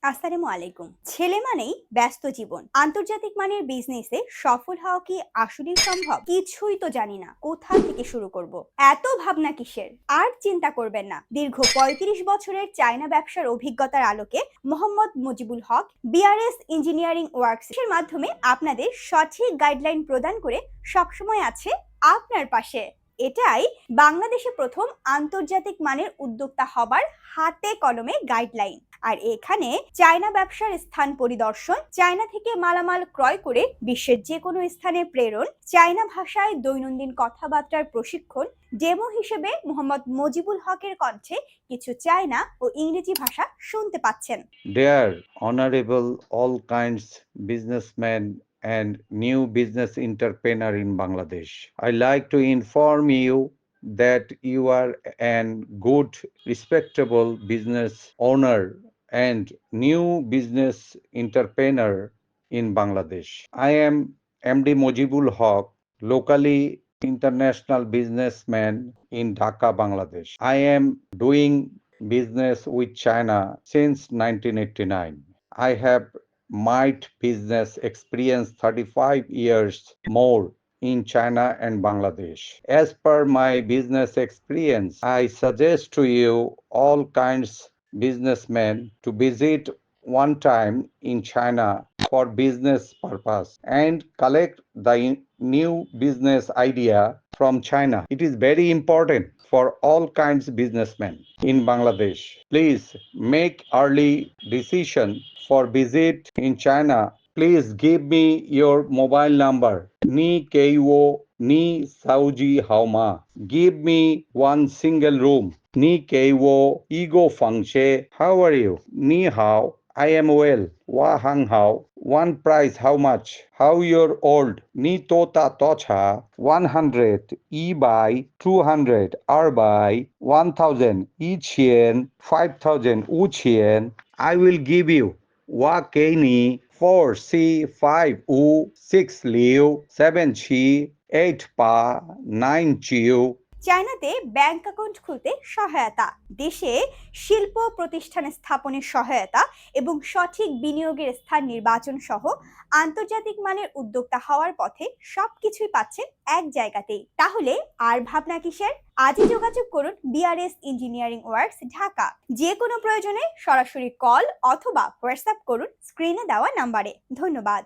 আসসালামু আলাইকুম। ছেলে মানেই ব্যস্ত জীবন। আন্তর্জাতিক মানের বিজনেসে সফল হওয়া কি আসলেই সম্ভব? কিছুই তো জানি না। কোথা থেকে শুরু করব? এত ভাবনা কিসের? আর চিন্তা করবেন না। দীর্ঘ ৩৫ বছরের চায়না ব্যবসার অভিজ্ঞতার আলোকে Mohammad Mujibul Haque BRS engineering works এর মাধ্যমে আপনাদের সঠিক গাইডলাইন প্রদান করে সবসময় আছে আপনার পাশে। এটাই বাংলাদেশে প্রথম আন্তর্জাতিক মানের উদ্যোক্তা হবার হাতে কলমে গাইডলাইন। আর এখানে চায়না ব্যবসার স্থান পরিদর্শন, চায়না থেকে মালামাল ক্রয় করে বিশ্বের যে কোনো স্থানে প্রেরণ, চায়না ভাষায় দৈনন্দিন কথাবার্তার প্রশিক্ষণ, ডেমো হিসেবে মোহাম্মদ মুজিবুল হকের কণ্ঠে কিছু চায়না ও ইংরেজি ভাষা শুনতে পাচ্ছেন। Dear honorable all kinds businessmen and new business entrepreneur in Bangladesh, I like to inform you that you are an good, respectable business owner and new business entrepreneur in Bangladesh. I am MD Mojibul Haq, locally international businessman in Dhaka, Bangladesh. I am doing business with China since 1989. I have might business experience 35 years more in China and Bangladesh. As per my business experience, I suggest to you all kinds businessmen to visit one time in China for business purpose and collect the new business idea from China. It is very important for all kinds businessmen in Bangladesh. Please make early decision for visit in China. Please give me your mobile number. Ni Keiwo Ni Sauji Hauma. Give me one single room. Ni Keiwo Ego Fangshe. How are you? Ni Hao. I am well. Wa Hang Hao. One price how much? How you're old? Ni Tota Tocha. 100. E by 200. R by 1000. E Chien 5000. U Chien. I will give you. Wa Keini 4 C 5 U 6 Liu 7 Chi 8 Pa 9 Chiu. চায়নাতে bank account খুলতে সহায়তা, দেশে শিল্প প্রতিষ্ঠান স্থাপনের সহায়তা এবং সঠিক বিনিয়োগের স্থান নির্বাচন সহ আন্তর্জাতিক মানের উদ্যোক্তা হওয়ার পথে সবকিছুই পাচ্ছেন এক জায়গাতেই। তাহলে আর ভাবনা কিসের? আজই যোগাযোগ করুন বিআরএস ইঞ্জিনিয়ারিং ওয়ার্কস ঢাকা। যে কোনো প্রয়োজনে সরাসরি কল অথবা হোয়াটসঅ্যাপ করুন স্ক্রিনে দেওয়া নাম্বারে। ধন্যবাদ।